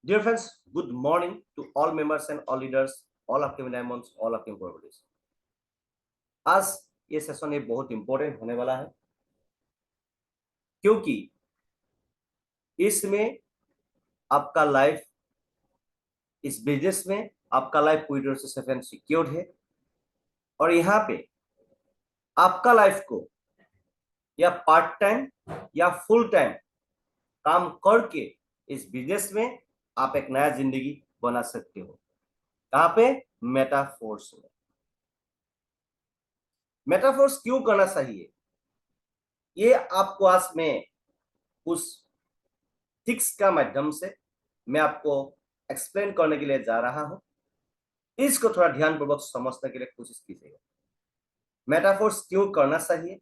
Dear friends, good morning to all members and all leaders, all of diamonds, all of probabilities. आज ये session ये बहुत important होने वाला है क्योंकि इसमें आपका लाइफ, इस बिजनेस में आपका लाइफ पूरी तरह से सेफ एंड सिक्योर्ड है और यहाँ पे आपका लाइफ को या पार्ट टाइम या फुल टाइम काम करके इस बिजनेस में आप एक नया जिंदगी बना सकते हो। कहाँ पे? मेटाफोर्स में। मेटाफोर्स क्यों करना चाहिए ये आपको आज मैं उस थिक्स का माध्यम से मैं आपको एक्सप्लेन करने के लिए जा रहा हूं। इसको थोड़ा ध्यानपूर्वक समझने के लिए कोशिश कीजिएगा। मेटाफोर्स क्यों करना चाहिए,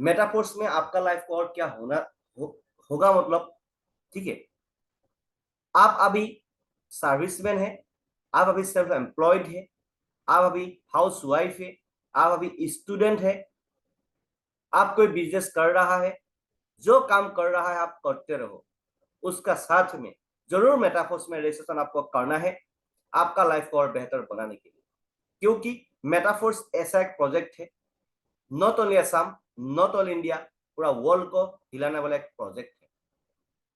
मेटाफोर्स में आपका लाइफ को और क्या होगा मतलब, ठीक है। आप अभी सर्विसमैन है, आप अभी सेल्फ एम्प्लॉयड है, आप अभी हाउस वाइफ है, आप अभी स्टूडेंट है, आप कोई बिजनेस कर रहा है, जो काम कर रहा है आप करते रहो, उसका साथ में जरूर मेटाफोर्स में रजिस्ट्रेशन आपको करना है आपका लाइफ को और बेहतर बनाने के लिए। क्योंकि मेटाफोर्स ऐसा एक प्रोजेक्ट है, not only Assam, not all India, पूरा वर्ल्ड को हिलाने वाला एक प्रोजेक्ट है।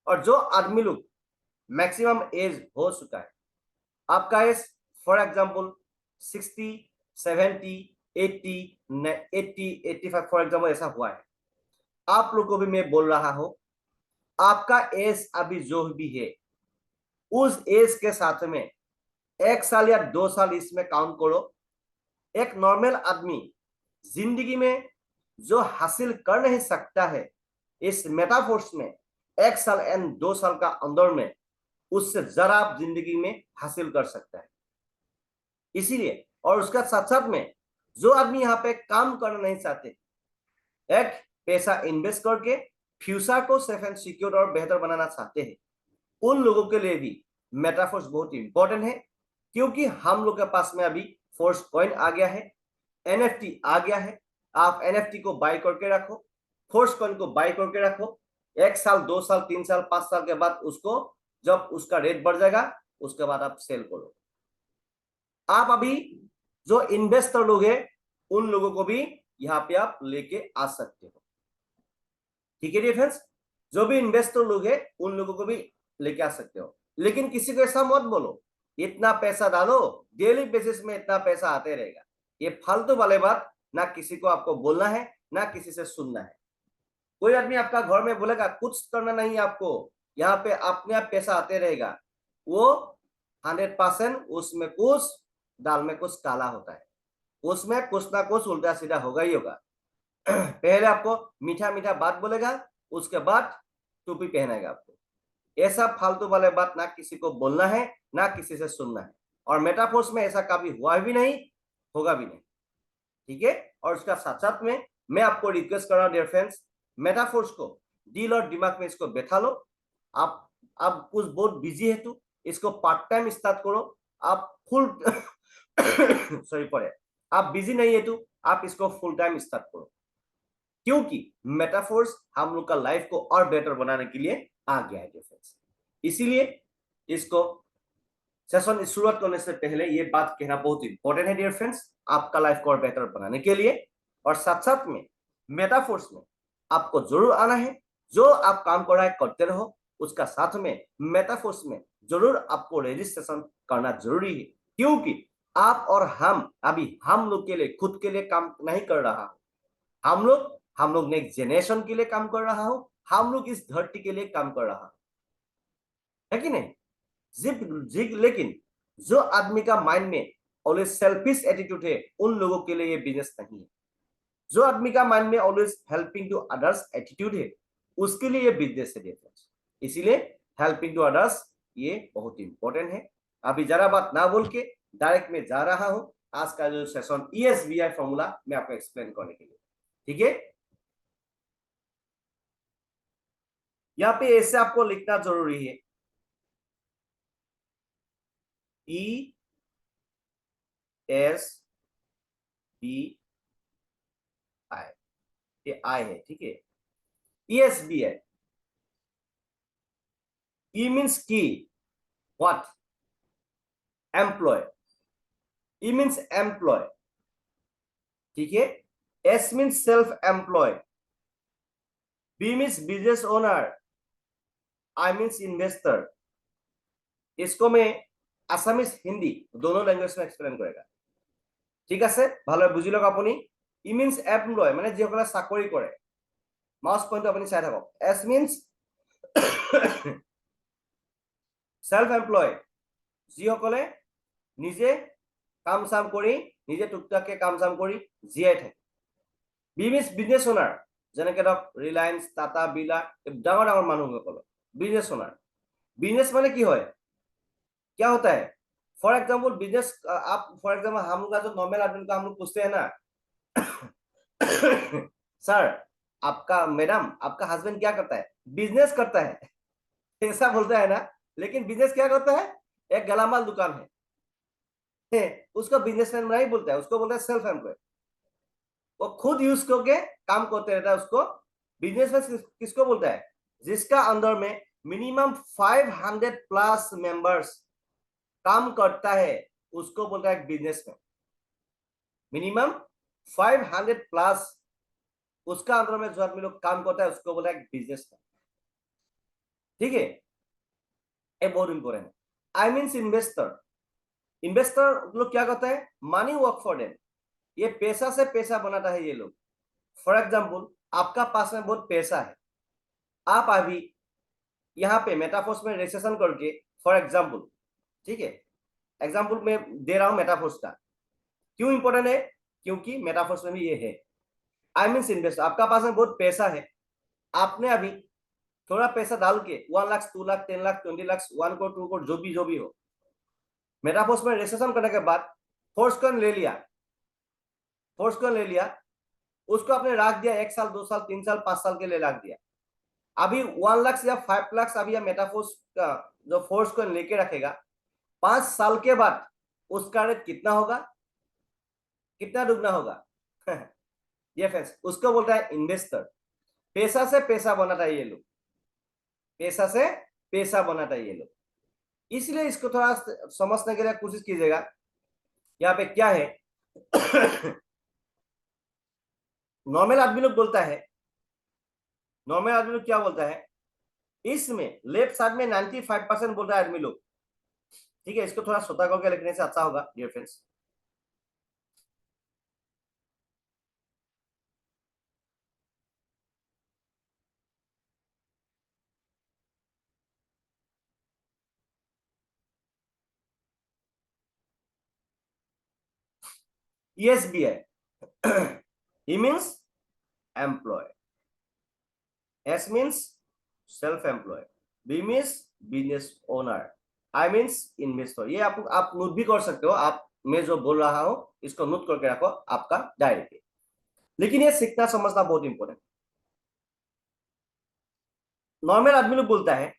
और जो आदमी लोग मैक्सिमम एज हो चुका है, आपका age for example 60, 70, 80, 80, 85 for example ऐसा हुआ है, आप लोग को भी मैं बोल रहा हूं, आपका एज अभी जो भी है उस एज के साथ में 1 साल या 2 साल इसमें काउंट करो। एक नॉर्मल आदमी जिंदगी में जो हासिल कर नहीं सकता है इस मेटाफोर्स में 1 साल एंड 2 साल का अंदर में उससे जरा आप जिंदगी में हासिल कर सकता है। इसीलिए और उसका साथ साथ में जो आदमी यहाँ पे काम करना नहीं चाहते, एक पैसा इन्वेस्ट करके फ्यूचर को सेफ एंड सिक्योर और बेहतर बनाना चाहते हैं, उन लोगों के लिए भी मेटाफोर्स बहुत इंपॉर्टेंट है। क्योंकि हम लोग के पास में अभी फोर्स कॉइन आ गया है, एनएफटी आ गया है। आप एनएफटी को बाय करके रखो, फोर्स कॉइन को बाय करके रखो। 1 साल 2 साल 3 साल 5 साल के बाद उसको जब उसका रेट बढ़ जाएगा उसके बाद आप सेल करो। आप अभी जो इन्वेस्टर लोग हैं उन लोगों को भी यहाँ पे आप लेके आ सकते हो, ठीक है डियर फ्रेंड्स। जो भी इन्वेस्टर लोग हैं उन लोगों को भी लेके आ सकते हो। लेकिन किसी को ऐसा मत बोलो इतना पैसा डालो, डेली बेसिस में इतना पैसा आते रहेगा। ये फालतू वाले बात ना किसी को आपको बोलना है ना किसी से सुनना है। कोई आदमी आपका घर में बोलेगा कुछ करना नहीं आपको, यहाँ पे अपने आप पैसा आते रहेगा, वो 100% उसमें कुछ दाल में कुछ काला होता है, उसमें कुछ ना कुछ उल्टा सीधा होगा ही होगा। पहले आपको मीठा मीठा बात बोलेगा, उसके बाद टोपी पहनाएगा आपको। ऐसा फालतू वाले बात ना किसी को बोलना है ना किसी से सुनना है। और मेटाफोर्स में ऐसा कभी हुआ भी नहीं, होगा भी नहीं, ठीक है। और उसका साथ साथ में मैं आपको रिक्वेस्ट कर रहा हूं डियर फ्रेंड्स, मेटाफोर्स को दिल और दिमाग में इसको बैठा लो। आप कुछ बहुत बिजी है तो इसको पार्ट टाइम स्टार्ट करो। आप फुल सॉरी पड़े, आप बिजी नहीं है तो आप इसको फुल टाइम स्टार्ट करो। क्योंकि मेटाफोर्स हम लोग का लाइफ को और बेटर बनाने के लिए आ गया है फ्रेंड्स। इसीलिए इसको सेशन शुरुआत करने से पहले ये बात कहना बहुत इंपॉर्टेंट है डियर फ्रेंड्स, आपका लाइफ को और बेहतर बनाने के लिए। और साथ साथ में मेटाफोर्स में आपको जरूर आना है, जो आप काम कर रहा है करते रहो, उसका साथ में मेटाफोर्स में जरूर आपको रजिस्ट्रेशन करना जरूरी है। क्योंकि आप और हम अभी हम लोग के लिए खुद के लिए काम नहीं कर रहा, हम लोग नेक्स्ट जनरेशन के लिए काम कर रहा हो, हम लोग इस धरती के लिए काम कर रहा है कि नहीं। लेकिन जो आदमी का माइंड में ऑलवेज सेल्फिश एटीट्यूड है उन लोगों के लिए ये बिजनेस नहीं है। जो आदमी का माइंड में always helping to others attitude है उसके लिए ये बिजनेस है। इसीलिए हेल्पिंग टू अदर्स ये बहुत इंपॉर्टेंट है। अभी जरा बात ना बोल के डायरेक्ट में जा रहा हूं आज का जो सेशन ESBI फॉर्मूला मैं आपको एक्सप्लेन करने के लिए, ठीक है। यहाँ पे ऐसे आपको लिखना जरूरी है, ESBI, ये आई है, ठीक है। ESBI, ई मीन्स की, what? Employ. E means employ, ठीक है। S means self employ, B means business owner, I means investor. इसको मैं আসামিজ হিন্দি दोनों लैंग्वेज में एक्सप्लेन करेगा, ঠিক আছে। ভালো বুঝি লওক আপুনি। ই মিন্স এমপ্লয় মানে যিসকলে চাকৰি কৰে, মাউস পইণ্টটো আপুনি চাই থাকক। এছ মিন্স সেলফ এমপ্লয়, যিসকলে নিজে কাম চাম কৰি, নিজে টুকটাককে কাম চাম কৰি জীয়াই থাকে। বি মিন্স বিজনেছ ওনাৰ, যেনেকে ধৰক ৰিলায়েন্স, টাটা, বিলা, ডাঙৰ ডাঙৰ মানুহসকল বিজনেছ ওনাৰ। बिजनेस माने की है, क्या होता है? फॉर एग्जाम्पल बिजनेस, आप फॉर एग्जाम्पल हम लोग का जो नॉर्मल आदमी का हम लोग पूछते हैं ना सर आपका, मैडम आपका हस्बैंड क्या करता है? बिजनेस करता है, ऐसा बोलता है ना। लेकिन बिजनेस क्या करता है? एक गलामाल दुकान है, उसको बिजनेसमैन नहीं बोलता है, उसको बोलता है सेल्फ एम्प्लॉय। वो खुद यूज करके काम करते रहता है, उसको बिजनेसमैन किसको बोलता है? जिसका अंदर में मिनिमम 500 प्लस मेंबर्स काम करता है, उसको बोलता है बिजनेसमैन। मिनिमम 500 प्लस उसका अंदर में जो आदमी लोग काम करता है, उसको बोलता है बिजनेसमैन, ठीक है। ये बहुत इंपॉर्टेंट है। आई मीन्स इन्वेस्टर। इन्वेस्टर लोग क्या करता है? मनी वर्क फॉर देम, ये पैसा से पैसा बनाता है ये लोग। फॉर एग्जाम्पल आपका पास में बहुत पैसा है, आप अभी यहाँ पे मेटाफोर्स में रेजिस्ट्रेशन करके, फॉर एग्जाम्पल, ठीक है, एग्जाम्पल में दे रहा हूं मेटाफोर्स का। क्यों इंपॉर्टेंट है? क्योंकि मेटाफोर्स में भी ये है। आई मीन्स इन्वेस्ट, आपका पास में बहुत पैसा है, आपने अभी थोड़ा पैसा डाल के 1 लाख, 2 लाख, 10 लाख, 20 लाख, 1 करोड़, 2 करोड़, जो भी हो, मेटाफोर्स में रेजिस्ट्रेशन करने के बाद फोर्स कॉइन ले लिया, फोर्स कॉइन ले लिया, उसको आपने रख दिया 1 साल, 2 साल, 3 साल, 5 साल के लिए रख दिया। अभी 1 लाख या 5 लाख अभी मेटाफोर्स का जो फोर्स कॉइन लेके रखेगा, 5 साल के बाद उसका रेट कितना होगा? कितना दुगना होगा? ये फ्रेंड्स, उसको बोलता है इन्वेस्टर। पैसा से पैसा बनाता है ये लोग, पैसा से पैसा बनाता है ये लोग। इसलिए इसको थोड़ा समझने के लिए कोशिश कीजिएगा। यहाँ पे क्या है? नॉर्मल आदमी लोग बोलता है, नॉर्मल आदमी लोग क्या बोलता है? इसमें लेफ्ट साइड में 95% बोलता है आदमी लोग, ठीक है। इसको थोड़ा सोता करके लिखने से अच्छा होगा dear friends. ESBI, he means employee, S means self-employed, B means business owner, I means investor। ये आप नोट भी कर सकते हो, आप मैं जो बोल रहा हूं इसको नोट करके रखो आपका डायरी पे। लेकिन ये सीखना समझना बहुत इंपॉर्टेंट। नॉर्मल आदमी लोग बोलता है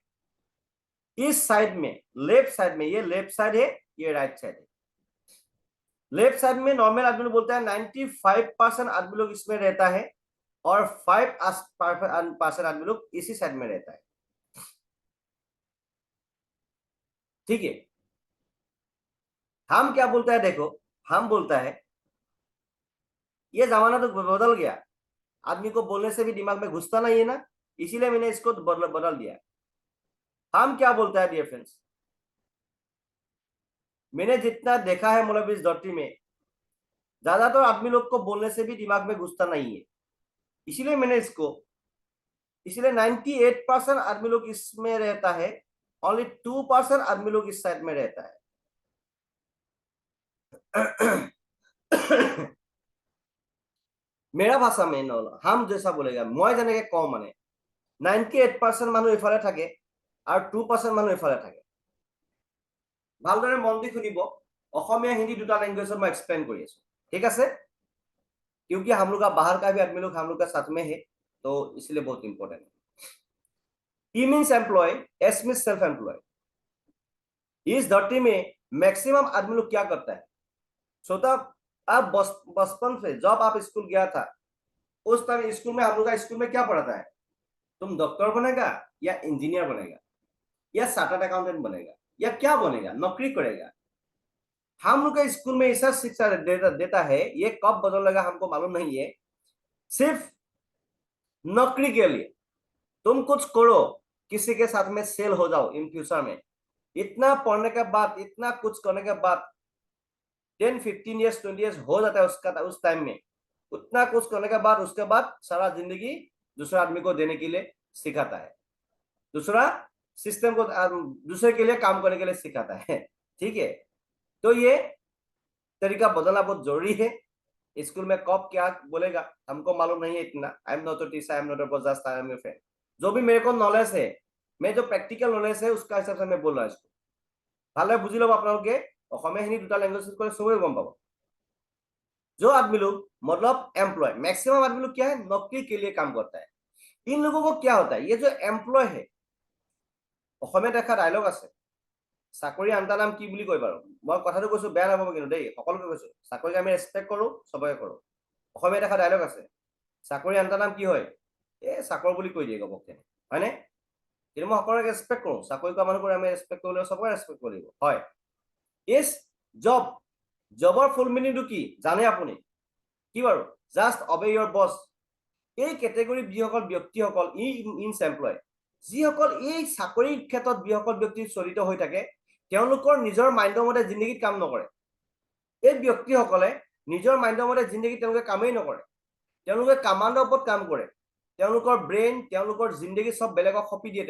इस साइड में, लेफ्ट साइड में, ये लेफ्ट साइड है, ये राइट साइड है। लेफ्ट साइड में नॉर्मल आदमी लोग बोलता है 95% आदमी लोग इसमें रहता है, और 5% आदमी लोग इसी साइड में रहता है, ठीक है। हम क्या बोलता है? देखो, हम बोलता है ये जमाना तो बदल गया, आदमी को बोलने से भी दिमाग में घुसता नहीं है ना, इसीलिए मैंने इसको बदल दिया। हम क्या बोलता है डियर फ्रेंड्स? मैंने जितना देखा है मतलब इस धरती में, ज्यादातर आदमी लोग को बोलने से भी दिमाग में घुसता नहीं है, इसीलिए मैंने इसको, इसलिए 98% आदमी लोग इसमें रहता है, ओनली 2% आदमी लोग इस साइड में रहता है। मेरा भाषा में हम जैसा बोलेगा, मैं जेनेके कওঁ মানে 98% মানুহ ইফালে থাকে আৰু 2% মানুহ ইফালে থাকে। ভালদৰে মন দি শুনিব, অসমীয়া হিন্দী দুটা लैंग्वेज मैं एक्सप्लेन কৰি আছো, ঠিক আছে। क्योंकि हम लोग का बाहर का भी आदमी लोग हम लोग का साथ में है, तो इसलिए बहुत इंपॉर्टेंट है। E means employ, S means self employ. इस धरती में मैक्सिमम आदमी लोग क्या करता है? सोता, आप बचपन से जब आप स्कूल गया था, उस टाइम स्कूल में हम लोग का स्कूल में क्या पढ़ाता है? तुम डॉक्टर बनेगा या इंजीनियर बनेगा या चार्टर्ड अकाउंटेंट बनेगा, या क्या बनेगा? नौकरी करेगा। हम लोग के स्कूल में ऐसा शिक्षा देता है, ये कब बदलेगा हमको मालूम नहीं है। सिर्फ नौकरी के लिए तुम कुछ करो, किसी के साथ में सेल हो जाओ इन फ्यूचर में। इतना पढ़ने के बाद, इतना कुछ करने के बाद 10, 15 ईयर्स 20 ईयर्स हो जाता है उसका, उस टाइम में उतना कुछ करने के बाद उसके बाद सारा जिंदगी दूसरा आदमी को देने के लिए सिखाता है, दूसरा सिस्टम को दूसरे के लिए काम करने के लिए सिखाता है। ठीक है, तो ये तरीका बदलना बहुत जरूरी है। स्कूल में कब क्या बोलेगा हमको मालूम नहीं है इतना। I am not a teacher, I am not a just, I am your friend. जो भी मेरे को नॉलेज है, मैं जो प्रैक्टिकल नॉलेज है उसका हिसाब से मैं बोल रहा हूँ। इसको ভালদৰে বুঝি ল'ব আপোনালোকে। অসমীয়া হিন্দী দুটা ল্যাঙ্গুয়েज করে সবাই गम पाओ। जो आदमी लोग मतलब एम्प्लॉय, मैक्सिमम आदमी लोग क्या है, नौकरी के लिए काम करता है। इन लोगों को क्या होता है, ये जो एम्प्लॉय है, অসমীয়াত দেখা ডায়লগ আছে, চাকৰি আনটা নাম কি বুলি কয় বাৰু? মই কথাটো কৈছো, বেয়া নাপাব কিন্তু দেই, সকলোকে কৈছো চাকৰিক আমি ৰেসপেক্ট কৰো, সবকে কৰো। অসমীয়াত দেখা ডায়লগ আছে, চাকৰি আনটা নাম কি হয়? চাকৰ বুলি কৈ দিয়ে গপককে, হয়নে? কিন্তু মই সকলোকে ৰেসপেক্ট কৰো, চাকৰি কৰা মানুহক আমি ৰেসপেক্ট কৰিব লাগিব, সবকে ৰেসপেক্ট কৰিব লাগিব। হয়, ইজ জব। জবৰ ফুল মিনিংটো কি জানে আপুনি? কি বাৰু? জাষ্ট অবে ইয়ৰ বছ। এই কেটেগৰী যিসকল ব্যক্তিসকল ইনছ এমপ্লয়, যিসকল এই চাকৰিৰ ক্ষেত্ৰত যিসকল ব্যক্তি জড়িত হৈ থাকে, তেওঁলোকৰ নিজৰ মাইণ্ডৰ মতে জিন্দগীত কাম নকৰে। এই ব্যক্তিসকলে নিজৰ মাইণ্ডৰ মতে জিন্দগীত তেওঁলোকে কামেই নকৰে, তেওঁলোকে কামাণ্ডৰ ওপৰত কাম কৰে। তেওঁলোকৰ ব্ৰেইন, তেওঁলোকৰ জিন্দগী সব বেলেগক সঁপি দিয়ে।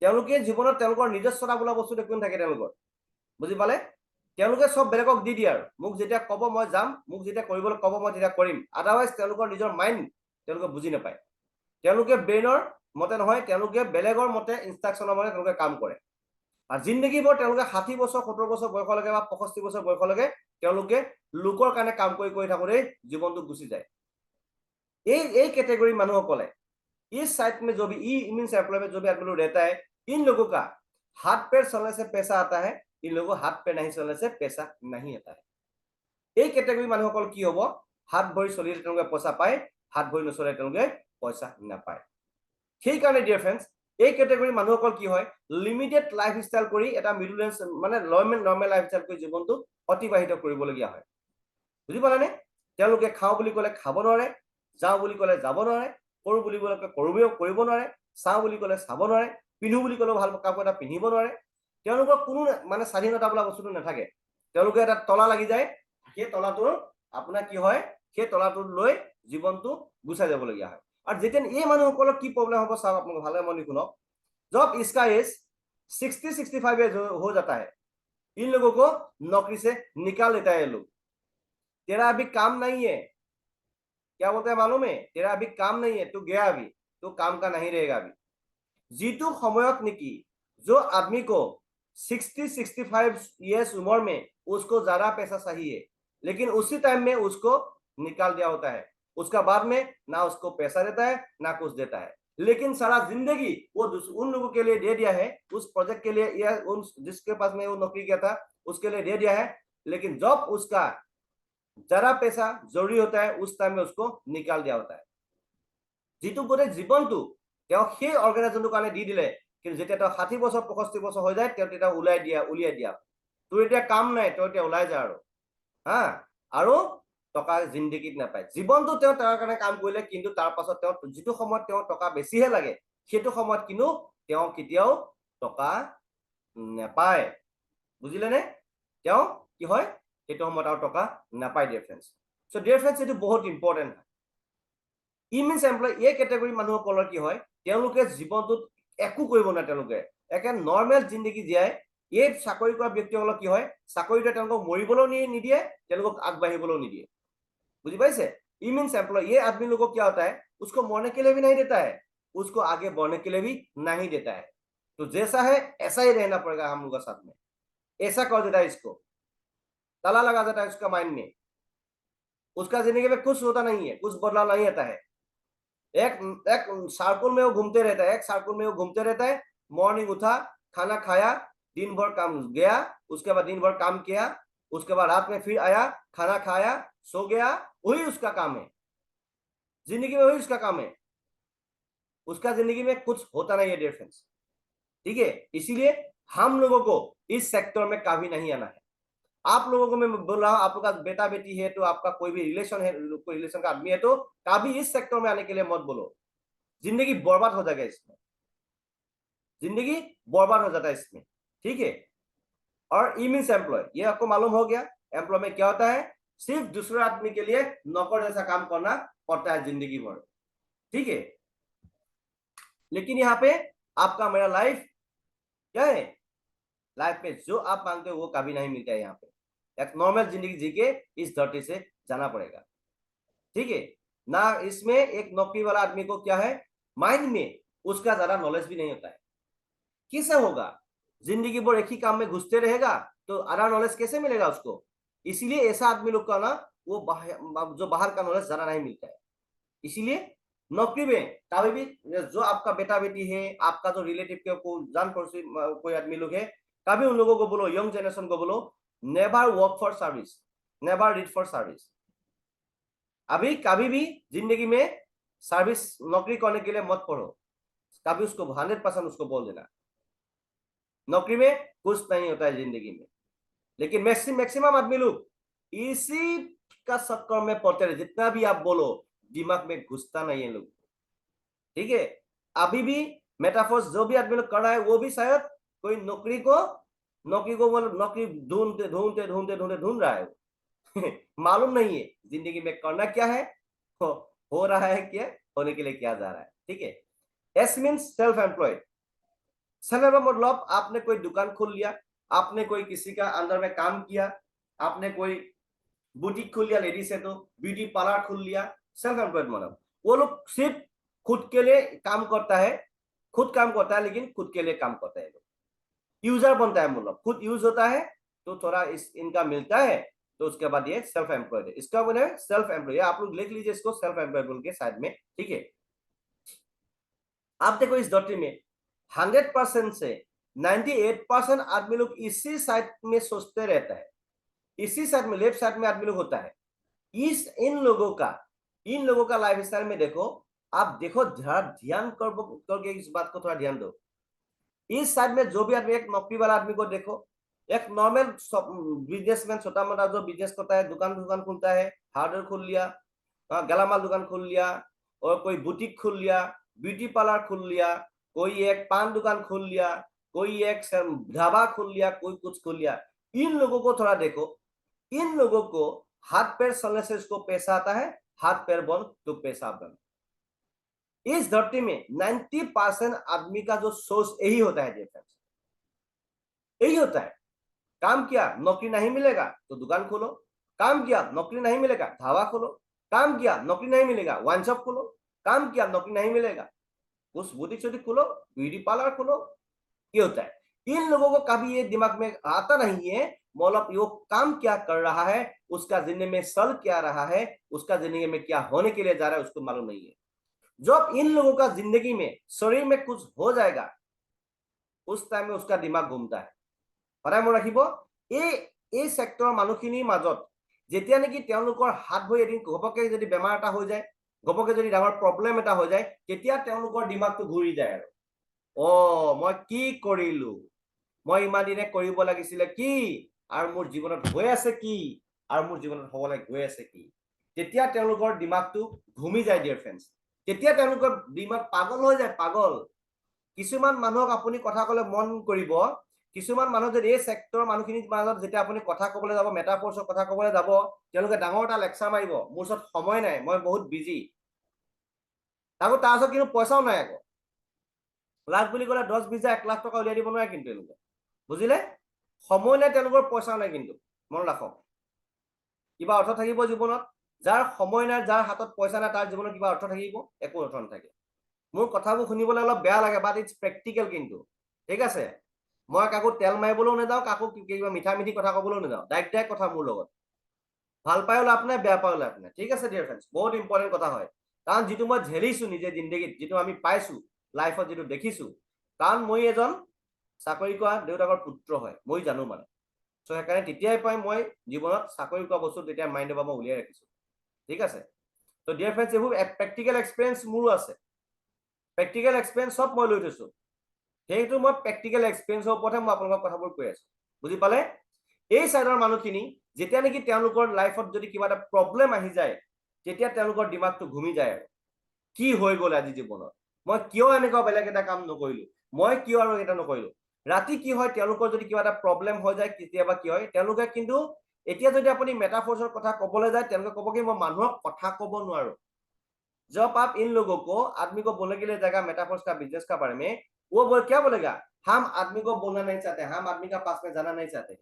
তেওঁলোকে জীৱনত তেওঁলোকৰ নিজস্বতা বোলা বস্তু একো নাথাকে তেওঁলোকৰ, বুজি পালে? তেওঁলোকে সব বেলেগক দি দিয়ে আৰু মোক যেতিয়া কব মই যাম, মোক যেতিয়া কৰিবলৈ কব মই তেতিয়া কৰিম। আদাৰৱাইজ তেওঁলোকৰ নিজৰ মাইণ্ড তেওঁলোকে বুজি নাপায়। তেওঁলোকে ব্ৰেইনৰ মতে নহয়, তেওঁলোকে বেলেগৰ মতে ইনষ্ট্ৰাকশ্যনৰ মতে তেওঁলোকে কাম কৰে। আৰু জিন্দগীবোৰ তেওঁলোকে 60 বছৰ 70 বছৰ বয়সলৈকে বা 65 বছৰ বয়সলৈকে তেওঁলোকে লোকৰ কাৰণে কাম কৰি থাকোঁতে জীৱনটো গুচি যায়। এই कैटेगरी মানুহসকলে इस साइड में जो भी मीन्स एम्प्लॉय में जो भी आदमी लोग रहता है, इन लोगों का हाथ पैर चलने से पैसा आता है, इन लोगों को हाथ पैर नहीं चलने से पैसा नहीं आता है। এই कैटेगरी মানুহসকল কি হ'ব, হাত ভৰি চলিলে তেওঁলোকে পইচা পায়, হাত ভৰি নচলে তেওঁলোকে পইচা নাপায়। সেইকাৰণে ডিয়াৰ ফ্ৰেণ্ডছ, এই कैटेगरी মানুহসকল কি হয়, লিমিটেড লাইফ ষ্টাইল কৰি এটা মিডল ৰেঞ্জ মানে নৰ্মেল লাইফ ষ্টাইল কৰি জীৱনটো অতিবাহিত কৰিবলগীয়া হয়। বুজি পালেনে? তেওঁলোকে খাওঁ বুলি ক'লে খাব নোৱাৰে, যাওঁ বুলি ক'লে যাব নোৱাৰে, কৰো বুলি ক'লে কৰিব নোৱাৰে, চাওঁ বুলি ক'লে চাব নোৱাৰে, পিন্ধো বুলি ক'লে ভাল কাপোৰ এটা পিন্ধিব নোৱাৰে। তেওঁলোকৰ কোনো মানে স্বাধীনতা বোলা বস্তুটো নাথাকে। তেওঁলোকে এটা তলা লাগি যায়, সেই তলাটোৰ আপোনাৰ কি হয়, সেই তলাটোত লৈ জীৱনটো গুচাই যাবলগীয়া হয়। আৰু যেতিয়া এই মানুহসকলৰ কি প্ৰব্লেম হ'ব চাওক, আপোনালোকে ভালদৰে মন দি শুনক। जब इसका एज 60-65 एज हो जाता है, इन लोगों को नौकरी से निकाल देता है। लोग, तेरा अभी काम नहीं है, क्या बोलते हैं मालूम है? तेरा अभी काम नहीं है, तू गया अभी, तू काम का नहीं रहेगा अभी। जीतू সময়ত নেকি जो आदमी को 60-65 ईयर्स उम्र में उसको ज्यादा पैसा चाहिए, लेकिन उसी टाइम में उसको निकाल दिया होता है। उसका बाद में ना उसको पैसा देता है ना कुछ देता है, लेकिन सारा जिंदगी वो उन लोगों के लिए दे दिया है, उस प्रोजेक्ट के लिए या उन जिसके पास में वो नौकरी किया था उसके लिए दे दिया है। लेकिन जब उसका जरा पैसा जरूरी होता है उस टाइम में उसको निकाल दिया होता है। যিটো গোটেই জীৱনটো তেওঁ সেই অৰ্গেনাইজেশ্যনটোৰ কাৰণে দি দিলে, কিন্তু যেতিয়া তেওঁ 60 বছৰ 65 বছৰ হৈ যায় তেওঁ তেতিয়া উলিয়াই দিয়া তোৰ এতিয়া কাম নাই, তই এতিয়া ওলাই যা আৰু হা, আৰু টকা জিন্দগীত নাপায়। জীৱনটো তেওঁ তাৰ কাৰণে কাম কৰিলে, কিন্তু তাৰ পাছত তেওঁ যিটো সময়ত তেওঁ টকা বেছিহে লাগে সেইটো সময়ত কিন্তু তেওঁ কেতিয়াও টকা নাপায়। বুজিলেনে? তেওঁ কি হয়, সেইটো সময়ত আৰু টকা নাপায় dear friends. So dear friends, এইটো বহুত ইম্পৰ্টেণ্ট হয়। ইমিনছ এমপ্লয় এই কেটেগৰী মানুহসকলৰ কি হয়, তেওঁলোকে জীৱনটোত একো কৰিব নোৱাৰে, তেওঁলোকে একে নৰ্মেল জিন্দগী জীয়াই। এই চাকৰি কৰা ব্যক্তিসকলক কি হয়, চাকৰিতে তেওঁলোকক মৰিবলৈও নিদিয়ে, তেওঁলোকক আগবাঢ়িবলৈও নিদিয়ে। बुझी पाइसे? ई मीन्स एम्प्लॉय, ये आदमी लोगों को क्या होता है, उसको मरने के लिए भी नहीं देता है, उसको आगे बढ़ने के लिए भी नहीं देता है। तो जैसा है ऐसा ही रहना पड़ेगा हम लोग के साथ में, ऐसा कर देता है, इसको ताला लगा देता है उसका माइंड में। उसका जिंदगी में कुछ होता नहीं है, कुछ बदलाव नहीं आता है। एक एक सर्कल में वो घूमते रहता है, एक सर्कल में वो घूमते रहता है। मॉर्निंग उठा, खाना खाया, दिन भर काम गया, उसके बाद दिन भर काम किया, उसके बाद रात में फिर आया, खाना खाया, सो गया। वही उसका काम है जिंदगी में, वही उसका काम है। उसका जिंदगी में कुछ होता नहीं है डियर फ्रेंड्स, ठीक है? इसीलिए हम लोगों को इस सेक्टर में कभी नहीं आना है। आप लोगों को मैं बोल रहा हूं, आप लोग का बेटा बेटी है तो आपका कोई भी रिलेशन है, कोई रिलेशन का आदमी है तो कभी इस सेक्टर में आने के लिए मत बोलो। जिंदगी बर्बाद हो जाएगा इसमें, जिंदगी बर्बाद हो जाता है इसमें, ठीक है। और ई मीन्स एम्प्लॉय, ये आपको मालूम हो गया। एम्प्लॉय में क्या होता है, सिर्फ दूसरे आदमी के लिए नौकर जैसा काम करना पड़ता है जिंदगी भर, ठीक है। लेकिन यहाँ पे आपका मेरा लाइफ क्या है, लाइफ में जो आप मांगते हो वो कभी नहीं मिलता है। यहाँ पे एक नॉर्मल जिंदगी जी के इस धरती से जाना पड़ेगा, ठीक है ना। इसमें एक नौकरी वाला आदमी को क्या है, माइंड में उसका ज्यादा नॉलेज भी नहीं होता है। कैसे होगा, जिंदगी भर एक ही काम में घुसते रहेगा तो आधा नॉलेज कैसे मिलेगा उसको। इसीलिए ऐसा आदमी लोग का ना वो जो बाहर का नॉलेज ज्यादा नहीं मिलता है। इसीलिए नौकरी में कभी भी जो आपका बेटा बेटी है, आपका जो रिलेटिव के जान पड़ोसी कोई आदमी लोग है, कभी उन लोगों को बोलो, यंग जनरेशन को बोलो, never work for service, never read for service. अभी कभी भी जिंदगी में सर्विस नौकरी करने के लिए मत पढ़ो, कभी उसको 100% उसको बोल देना। नौकरी में कुछ नहीं होता है जिंदगी में। लेकिन मैक्सिमम आदमी लोग इसी का चक्कर में पड़ते रहे, जितना भी आप बोलो दिमाग में घुसता नहीं है लोग, ठीक है। अभी भी मेटाफोर्स जो भी आदमी लोग कर रहा है वो भी शायद कोई नौकरी को मतलब नौकरी ढूंढते ढूंढते ढूंढते ढूंढते ढूंढ रहा है मालूम नहीं है जिंदगी में करना क्या है, हो रहा है क्या, होने के लिए क्या जा रहा है, ठीक है। S means self employed. Self employed मतलब आपने कोई दुकान खोल लिया, आपने कोई किसी का अंदर में काम किया, आपने कोई बुटीक खोल लिया, लेडीज है तो ब्यूटी पार्लर खोल लिया। सेल्फ एम्प्लॉयड मतलब वो लोग सिर्फ खुद के लिए काम करता है, खुद काम करता है लेकिन खुद के लिए काम करता है। यूजर बनता है, मतलब खुद यूज होता है तो थोड़ा इस इनका मिलता है, तो उसके बाद ये सेल्फ एम्प्लॉयड है। इसका बोले सेल्फ एम्प्लॉयड, आप लोग लिख लीजिए इसको सेल्फ एम्प्लॉयड बोल के साइड में, ठीक है। आप देखो इस डॉक्टरी में 100% से 98% आदमी लोग इसी साइड में सोचते रहता है, इसी साइड में लेफ्ट साइड में आदमी लोग होता है। इन लोगों का लाइफ स्टाइल में देखो, आप देखो ध्यान करके इस बात को थोड़ा ध्यान दो। इस साइड में जो भी आदमी, एक नौकरी वाला आदमी को देखो, एक नॉर्मल बिजनेसमैन छोटा मोटा जो बिजनेस करता है, दुकान खुलता है, हार्डवेयर खोल लिया, गलामाल दुकान खोल लिया, और कोई बुटीक खोल लिया, ब्यूटी पार्लर खोल लिया, कोई एक पान दुकान खोल लिया, कोई एक ढाबा खोल लिया, कोई कुछ खोल लिया। इन लोगों को थोड़ा देखो, इन लोगों को हाथ पैर चलने से इसको पैसा आता है, हाथ पैर बंद तो पैसा बंद। इस धरती में 90% आदमी का जो सोच यही होता है, यही होता है। काम किया नौकरी नहीं मिलेगा तो दुकान खोलो, काम किया नौकरी नहीं मिलेगा ढाबा खोलो, काम किया नौकरी नहीं मिलेगा वाइन शॉप खोलो, काम किया नौकरी नहीं मिलेगा उस बुटीक शोटीक खोलो, ब्यूटी पार्लर खोलो। ये होता है। इन लोगों को कभी ये दिमाग में आता नहीं है, मतलब वो काम क्या कर रहा है, उसका जिंदगी में सल क्या रहा है, उसका जिंदगी में क्या होने के लिए जा रहा है उसको मालूम नहीं है। जब इन लोगों का जिंदगी में शरीर में कुछ हो जाएगा उस टाइम में उसका दिमाग घूमता है। সদায় মনত ৰাখিব, এই সেক্টৰৰ মানুহখিনিৰ মাজত যেতিয়া নেকি তেওঁলোকৰ হাত ভৰি এদিন ঘপকে যদি বেমাৰ এটা হৈ যায়, ঘপকে যদি ডাঙৰ প্ৰব্লেম এটা হৈ যায়, তেতিয়া তেওঁলোকৰ দিমাগটো ঘূৰি যায় আৰু মই কি কৰিলো, মই ইমান দিনে কৰিব লাগিছিলে কি, আৰু মোৰ জীৱনত হৈ আছে কি, আৰু মোৰ জীৱনত হ'বলৈ গৈ আছে কি। তেতিয়া তেওঁলোকৰ দিমাগটো ঘুমি যায় ডিয়াৰ ফ্ৰেণ্ডছ, তেতিয়া তেওঁলোকৰ দিমাগ পাগল হৈ যায়, পাগল। কিছুমান মানুহক আপুনি কথা ক'লে মন কৰিব, কিছুমান মানুহ যদি এই সেক্টৰৰ মানুহখিনিৰ মাজত যেতিয়া আপুনি কথা ক'বলৈ যাব, মেটাফৰ্ছৰ কথা ক'বলৈ যাব, তেওঁলোকে ডাঙৰ এটা লেকচাৰ মাৰিব, মোৰ ওচৰত সময় নাই, মই বহুত বিজি। আকৌ তাৰ ওচৰত কিন্তু পইচাও নাই, আকৌ লাখ বুলি ক'লে 10-20 1 লাখ টকা উলিয়াই দিব নোৱাৰে কিন্তু তেওঁলোকে, বুজিলে। সময় নাই তেওঁলোকৰ, পইচাও নাই, কিন্তু মনত ৰাখক কিবা অৰ্থ থাকিব জীৱনত। যাৰ সময় নাই, যাৰ হাতত পইচা নাই, তাৰ জীৱনত কিবা অৰ্থ থাকিব, একো অৰ্থ নাথাকে। মোৰ কথাবোৰ শুনিবলৈ অলপ বেয়া লাগে, বাট ইটছ প্ৰেক্টিকেল কিন্তু, ঠিক আছে। মই কাকো তেল মাৰিবলৈও নাযাওঁ, কাকো কিবা মিঠা মিঠি কথা ক'বলৈও নাযাওঁ, ডাইৰেক্ট কথা মোৰ লগত। ভাল পায়ও লাভ নাই, বেয়া পায়ও লাভ নাই, ঠিক আছে ডিয়াৰ ফ্ৰেণ্ডছ। বহুত ইম্পৰ্টেণ্ট কথা হয়, কাৰণ যিটো মই ঝেলিছো নিজে জিন্দগীত, যিটো আমি পাইছো লাইফত, যিটো দেখিছো, কাৰণ মই এজন চাকৰি কৰা দেউতাকৰ পুত্ৰ হয়, মই জানো মানে। চ' সেইকাৰণে তেতিয়াই পাই মই জীৱনত চাকৰি কৰা বস্তু তেতিয়া মাইণ্ডৰ পৰা মই উলিয়াই ৰাখিছো, ঠিক আছে। ত' ডিয়াৰ ফ্ৰেণ্ডছ, এইবোৰ প্ৰেক্টিকেল এক্সপিৰিয়েঞ্চ মোৰো আছে, প্ৰেক্টিকেল এক্সপিৰিয়েঞ্চ চব মই লৈ থৈছো। সেইটো মই প্ৰেক্টিকেল এক্সপিৰিয়েঞ্চৰ ওপৰতহে মই আপোনালোকৰ কথাবোৰ কৈ আছো, বুজি পালে? এই চাইডৰ মানুহখিনি যেতিয়া নেকি তেওঁলোকৰ লাইফত যদি কিবা এটা প্ৰব্লেম আহি যায়, তেতিয়া তেওঁলোকৰ দিমাগটো ঘুমি যায় আৰু কি হৈ গ'ল আজি জীৱনত, মই কিয় এনেকুৱা বেলেগ এটা কাম নকৰিলো, মই কিয় আৰু এটা নকৰিলো। ৰাতি কি হয়, তেওঁলোকৰ যদি কিবা এটা প্ৰব্লেম হৈ যায়, কেতিয়াবা কি হয়, তেওঁলোকে কিন্তু এতিয়া যদি আপুনি মেটাফৰ্ছৰ কথা ক'বলৈ যায়, তেওঁলোকে ক'ব কি মই মানুহক কথা ক'ব নোৱাৰো। जब आप इन लोगों को आदमी को बोलने के लिए जगह मेटाफोर्स का बिजनेस का बारे में वो क्या बोलेगा, हम आदमी को बोलना नहीं चाहते, हम आदमी का पास में जाना नहीं चाहते।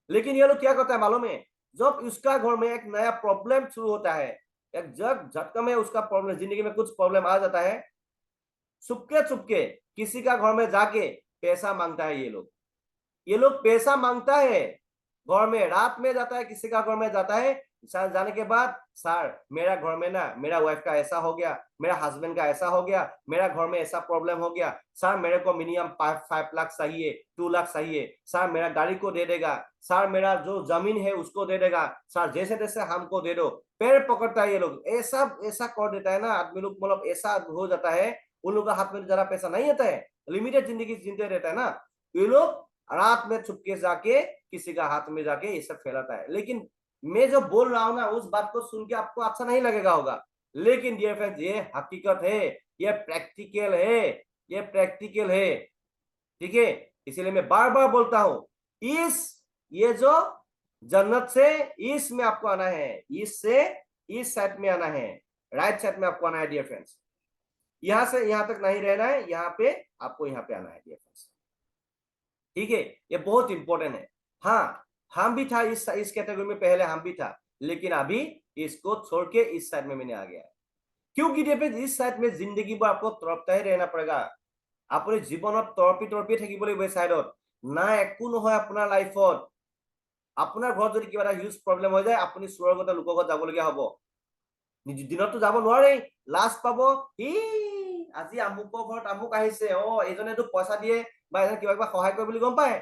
लेकिन ये लोग क्या करता है मालूम है, जब उसका घर में एक नया प्रॉब्लम शुरू होता है, एक जब झटका में उसका प्रॉब्लम जिंदगी में कुछ प्रॉब्लम आ जाता है, चुपके चुपके किसी का घर में जाके पैसा मांगता है। ये लोग पैसा मांगता है, घर में रात में जाता है, किसी का घर में जाता है, जाने के बाद सर मेरा घर में ना मेरा वाइफ का ऐसा हो गया, मेरा हस्बैंड का ऐसा हो गया, मेरा घर में ऐसा प्रॉब्लम हो गया, सर मेरे को मिनिमम 5 लाख चाहिए, 2 लाख चाहिए, सर मेरा गाड़ी को दे देगा, सर मेरा जो जमीन है उसको दे देगा, सर जैसे तैसे हमको दे दो। पैर पकड़ता है ये लोग, ऐसा ऐसा कर देता है ना आदमी लोग, मतलब ऐसा हो जाता है उन लोगों का हाथ में ज्यादा पैसा नहीं आता है, लिमिटेड जिंदगी जीते रहता है ना, ये लोग रात में चुपके जाके किसी का हाथ में जाके ये सब फैलाता है। लेकिन मैं जो बोल रहा हूं ना उस बात को सुन के आपको अच्छा नहीं लगेगा होगा, लेकिन डियर फ्रेंड्स ये हकीकत है, ये प्रैक्टिकल है, ये प्रैक्टिकल है, ठीक है। इसीलिए मैं बार बार बोलता हूं, ये जो जन्नत से ईस्ट में आपको आना है, ईस्ट से ईस्ट साइड में आना है, राइट साइड में आपको आना है डियर फ्रेंड्स। यहां से यहां तक नहीं रहना है, यहां पे आपको यहां पे आना है डियर फ्रेंड्स, ठीक है। ये बहुत इंपॉर्टेंट है। हाँ हम भी था इस कैटेगरी में, पहले हम भी था, लेकिन अभी इसको छोड़ के इस साइड में मैंने आ गया। क्योंकि इस साइड में जिंदगी पर आपको तड़पता ही रहना पड़ेगा। अपने जीवन तड़पी तड़पी থাকিব লাগিব साइडत ना একো নহয় আপোনাৰ লাইফত। আপোনাৰ ঘৰত যদি কিবা এটা হিউজ প্ৰব্লেম হৈ যায়, আপুনি স্বৰ্গতে লোকৰ ঘৰত যাবলগীয়া হ'ব। দিনততো যাব নোৱাৰে, লাষ্ট পাব ই আজি আমুকৰ ঘৰত আমুক আহিছে, এইজনেতো পইচা দিয়ে বা এজন কিবা কিবা সহায় কৰে বুলি গম পায়,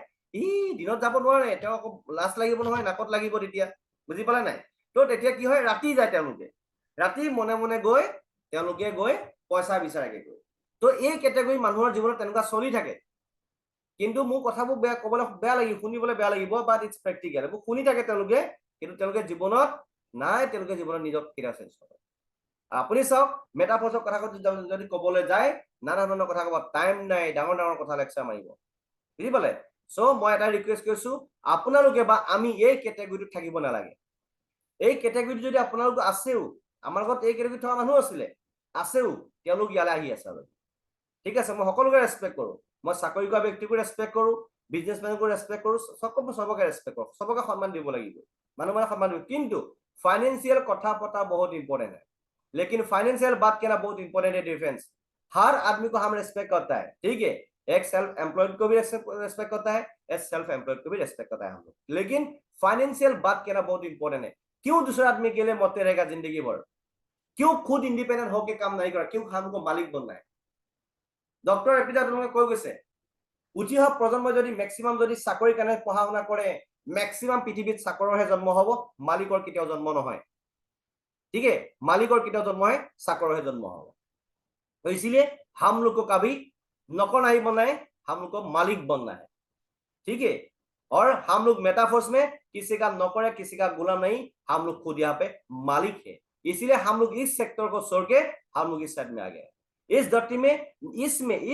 দিনত যাব নোৱাৰে, তেওঁ আকৌ লাজ লাগিব নহয়, নাকত লাগিব তেতিয়া, বুজি পালে নাই? তো তেতিয়া কি হয়, ৰাতি যায় তেওঁলোকে, ৰাতি মনে মনে গৈ তেওঁলোকে গৈ পইচা বিচাৰেগে গৈ। তো এই কেটেগৰী মানুহৰ জীৱনত তেনেকুৱা চলি থাকে। কিন্তু মোৰ কথাবোৰ বেয়া ক'বলৈ বেয়া লাগিব, শুনিবলৈ বেয়া লাগিব, বাট ইটছ প্ৰেক্টিকেল। এইবোৰ শুনি থাকে তেওঁলোকে, কিন্তু তেওঁলোকে জীৱনত নাই, তেওঁলোকে জীৱনত নিজক কেতিয়াও চেঞ্জ কৰে। আপুনি চাওক মেটাফৰ্ছৰ কথা যদি ক'বলৈ যায়, নানা ধৰণৰ কথা ক'ব, টাইম নাই, ডাঙৰ ডাঙৰ কথা লেকচাৰ মাৰিব, বুজি পালে? সো মই এটা ৰিকুৱেষ্ট কৰিছো, আপোনালোকে বা আমি এই কেটেগৰীটোত থাকিব নালাগে। এই কেটেগৰীটো যদি আপোনালোক আছেও, আমাৰ লগত এই কেটেগৰীত থকা মানুহ আছেও, তেওঁলোক ইয়ালৈ আহি আছে, ঠিক আছে। মই সকলোকে ৰেচপেক্ট কৰো, মই চাকৰি কৰা ব্যক্তিকো ৰেচপেক্ট কৰো, বিজনেছমেনকো ৰেচপেক্ট কৰো, সবকে ৰেচপেক্ট কৰো, সবকে সন্মান দিব লাগিব, মানুহ মানে সন্মান দিব। কিন্তু फाइनेंशियल कथा पता बहुत इंपॉर्टेंट है, लेकिन फाइनेंशियल बात कहना बहुत इंपॉर्टेंट है डिफेंस। हर आदमी को हम रेस्पेक्ट करता है, ठीक है। एक सेल्फ एम्प्लॉयड को भी रेस्पेक्ट करता है, एक सेल्फ एम्प्लॉयड को भी रेस्पेक्ट करता है हम लोग, लेकिन फाइनेंशियल बात कहना बहुत इंपॉर्टेंट है। क्यों दूसरे आदमी के लिए मरते रहेगा जिंदगी भर? क्यों खुद इंडिपेंडेंट होकर काम नहीं करा? क्यों हमको मालिक बनना है? डॉक्टर एपीजे अब्दुल कलाम কৈ গৈছে, উঠি অহা প্ৰজন্মই যদি মেক্সিমাম যদি চাকৰিৰ কাৰণে পঢ়া শুনা কৰে, मैक्सिमम पृथ्वी चाकरहे जन्म हम, मालिकर केতিয়াও जन्म নহয়, ठीक है। मालिकर केতিয়াও जन्म है, चाकरहे जन्म हम। तो इसलिए हम लोग को कभी नौकर नहीं बनना है, हम लोग को मालिक बनना है, ठीक है। और हम लोग मेटाफोर्स में किसी का नौकर है, किसी का गुलाम नहीं, हम लोग खुद यहाँ पे मालिक है। इसीलिए हम लोग इस सेक्टर को छोड़ के हम लोग इस साइड में आ गए। इस धरती में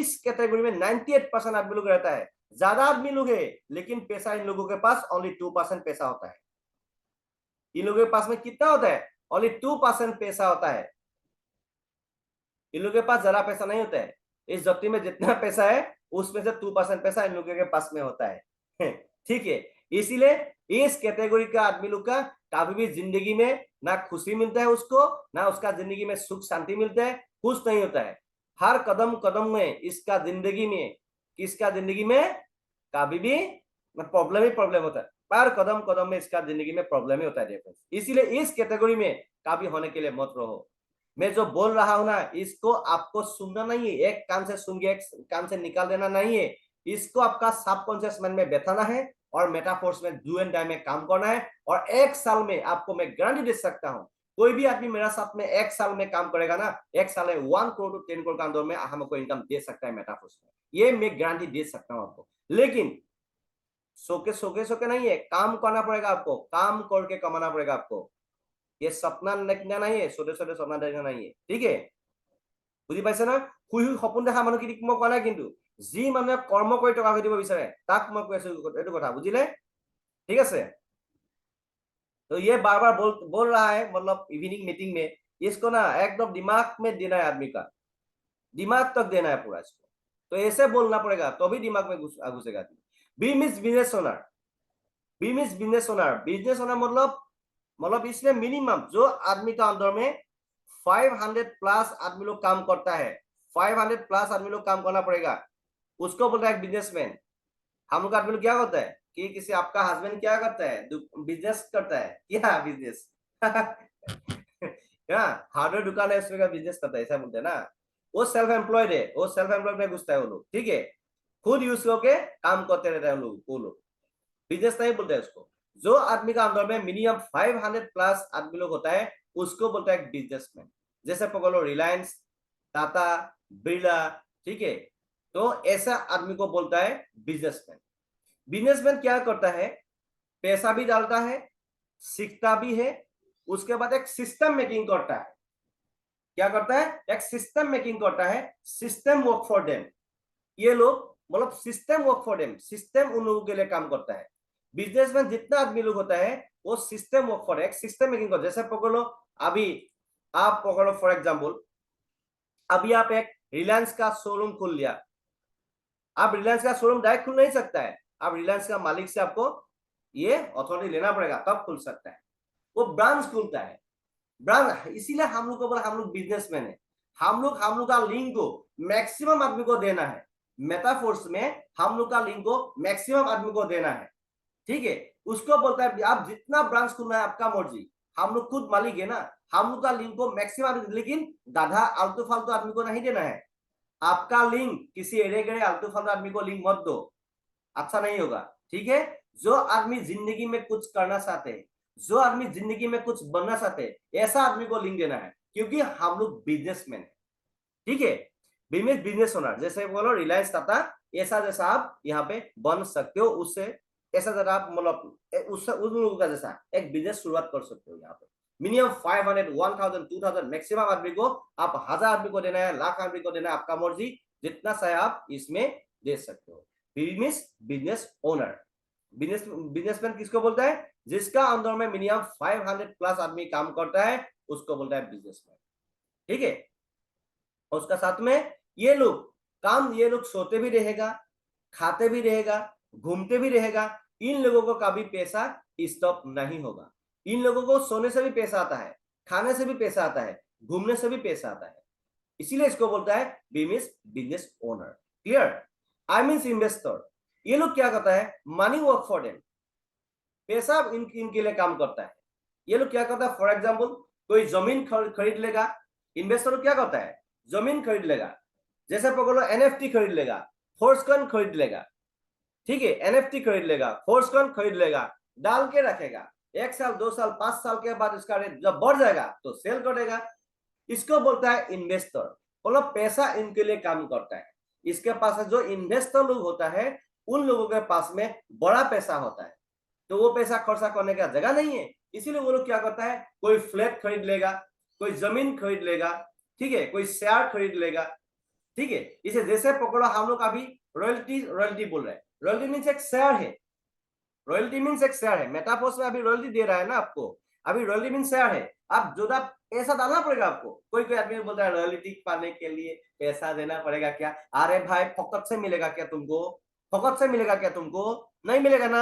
इस कैटेगरी में 98% आदमी लोग रहता है, ज्यादा आदमी लोग है, लेकिन पैसा इन लोगों के पास ओनली 2% पैसा होता है। इन लोगों के पास में कितना होता है? ओनली 2% पैसा होता है। इन लोगों के पास ज्यादा पैसा नहीं होता है। इस धरती में जितना पैसा है उसमें से 2% पैसा इन लोगों के पास में होता है, ठीक है। इसीलिए इस कैटेगरी का आदमी लोग का कभी भी जिंदगी में ना खुशी मिलता है उसको, ना उसका जिंदगी में सुख शांति मिलता है, खुश नहीं होता है। हर कदम कदम में इसका जिंदगी में कभी भी प्रॉब्लम ही प्रॉब्लम होता है, पर कदम कदम में इसका जिंदगी में प्रॉब्लम ही होता है। इसीलिए इस कैटेगरी में कभी होने के लिए मत रहो। मैं जो बोल रहा हूं ना, इसको आपको सुनना नहीं है, एक कान से सुन के एक कान से निकाल देना नहीं है, इसको आपका सबकॉन्शियस माइंड में बैठाना है और मेटाफोर्स में डू एंड डाई में काम करना है। और 1 साल में आपको मैं गारंटी दे सकता हूं, कोई भी आदमी मेरा साथ में 1 साल में काम करेगा ना, 1 साल में 1 करोड़ टू 10 करोड़ के अंदर में हमको इनकम दे सकता है मेटाफोर्स में, ये मैं गारंटी दे सकता हूँ आपको। लेकिन सोके नहीं है, काम करना पड़ेगा आपको, काम करके कमाना पड़ेगा आपको। ये सपना देखना नहीं है, छोटे छोटे सपना देखना नहीं है, ठीक है? বুজি পাইছে না? শুই শুই সপোন দেখা মানুহখিনিক মই কোৱা নাই, কিন্তু যি মানুহে কৰ্ম কৰি টকা ঘটিব বিচাৰে তাক মই কৈ আছো এইটো কথা, বুজিলে? ঠিক আছে? तो ये बार बार बोल रहा है, मतलब इवनिंग मीटिंग में, इसको ना एकदम दिमाग में देना है आदमी का, दिमाग तक देना है पूरा इसको। तो ऐसे बोलना पड़ेगा तभी तो दिमाग में घुसेगा। B means business owner, B means business owner, business owner मतलब इसमें मिनिमम जो आदमी का अंदर में 500 प्लस आदमी लोग काम करता है, 500 प्लस आदमी लोग काम करना पड़ेगा, उसको बोलता है बिजनेसमैन। हम लोग आदमी लोग क्या होता है कि किसी आपका हस्बैंड क्या करता है, बिजनेस करता है, क्या बिजनेस हार्डवेयर दुकान है उसमें का बिजनेस करता है, ऐसा बोलते हैं ना। वो सेल्फ एम्प्लॉयड है, वो सेल्फ एम्प्लॉयड में घुसता है वो लोग, ठीक है? खुद यूज करके काम करते रहते हैं वो लोग बिजनेस नहीं बोलते हैं उसको। जो आदमी का अंदर में मिनिमम 500 प्लस आदमी लोग होता है उसको बोलता है बिजनेसमैन। जैसे पकड़ लो रिलायंस, टाटा, बिरला, ठीक है? तो ऐसा आदमी को बोलता है बिजनेसमैन। बिजनेसमैन क्या करता है, पैसा भी डालता है, सीखता भी है, उसके बाद एक सिस्टम मेकिंग करता है। क्या करता है? एक सिस्टम मेकिंग करता है, सिस्टम वर्क फॉर देम। ये लोग मतलब system work for them, system उन लोगों के लिए काम करता है। बिजनेसमैन जितना आदमी लोग होता है वो सिस्टम वर्क फॉर, एक सिस्टम मेकिंग करता है। जैसे पकड़ लो, अभी आप पकड़ो फॉर एग्जाम्पल, अभी आप एक रिलायंस का शोरूम खोल लिया। आप रिलायंस का शोरूम डायरेक्ट खुल नहीं सकता है, आप रिलायंस का मालिक से आपको ये अथॉरिटी लेना पड़ेगा तब खुल सकता है। वो ब्रांच खुलता है, ब्रांच। इसीलिए हम लोग को बोला हम लोग बिजनेसमैन है। हम लोग का लिंक को मैक्सिमम आदमी को देना है। मेटाफोर्स में हम लोग का लिंक को मैक्सिमम आदमी को देना है, ठीक है? उसको बोलता है आप जितना ब्रांच खुलना है आपका मर्जी, हम लोग खुद मालिक है ना। हम लोग का लिंक को मैक्सिमम, लेकिन दाधा आलतू फालतू आदमी को नहीं देना है। आपका लिंक किसी एड़े गड़े आलतू फालतू आदमी को लिंक मत दो, अच्छा नहीं होगा, ठीक है? जो आदमी जिंदगी में कुछ करना चाहते हैं, जो आदमी जिंदगी में कुछ बनना चाहते हैं, ऐसा आदमी को लिंक देना है, क्योंकि हम लोग बिजनेसमैन है, ठीक है? बिजनेस ओनर, जैसे बोलो रिलायंस, टाटा, ऐसा जैसा आप यहाँ पे बन सकते हो। उससे ऐसा जरा आप मतलब उससे उन लोगों का जैसा एक बिजनेस शुरुआत कर सकते हो। यहाँ पे मिनिमम 500, 1000, 2000 मैक्सिमम आदमी को, आप 1000 आदमी को देना है, लाख आदमी को देना है, आपका मर्जी, जितना चाहे आप इसमें दे सकते हो। बिजनेस ओनर, बिजनेसमैन किसको बोलता है? जिसका अंदर में मिनिमम 500 प्लस आदमी काम करता है उसको बोलता है बिजनेसमैन, ठीक है? और उसका साथ में ये लोग सोते भी रहेगा, खाते भी रहेगा, घूमते भी रहेगा। इन लोगों को कभी पैसा स्टॉप नहीं होगा। इन लोगों को सोने से भी पैसा आता है, खाने से भी पैसा आता है, घूमने से भी पैसा आता है। इसीलिए इसको बोलता है बिजनेस ओनर। क्लियर? आई मीन्स इन्वेस्टर। ये लोग क्या करता है? मनी वर्क फॉर देम, पैसा इनके लिए काम करता है। ये लोग क्या करता है? फॉर एग्जाम्पल, कोई जमीन खरीद लेगा, इन्वेस्टर क्या करता है? जमीन खरीद लेगा। जैसे पकड़ो एनएफटी खरीद लेगा, फोर्सकॉइन खरीद लेगा, ठीक है? एनएफटी खरीद लेगा, फोर्सकॉइन खरीद लेगा, डाल के रखेगा। 1 साल, 2 साल, 5 साल के बाद इसका रेट जब बढ़ जाएगा तो सेल कर देगा। इसको बोलता है इन्वेस्टर। मतलब पैसा इनके लिए काम करता है। इसके पास जो इन्वेस्टर लोग होता है उन लोगों के पास में बड़ा पैसा होता है, तो वो पैसा खर्चा करने का जगह नहीं है। इसीलिए वो लोग क्या करता है? कोई फ्लैट खरीद लेगा, कोई जमीन खरीद लेगा, ठीक है? कोई शेयर खरीद लेगा, ठीक है? इसे जैसे पकड़ो, हम लोग अभी रॉयल्टी बोल रहे हैं। रॉयल्टी मीन्स एक शेयर है, रॉयल्टी मीन्स एक शेयर है। मेटाफोर्स में अभी रॉयल्टी दे रहा है ना आपको, अभी रॉयल्टी मीन्स शेयर है। आप जो पैसा डालना पड़ेगा आपको। कोई आदमी बोलता है रॉयल्टी पाने के लिए पैसा देना पड़ेगा क्या? अरे भाई, फोकट से मिलेगा क्या तुमको? फोकट से मिलेगा क्या तुमको? नहीं मिलेगा ना।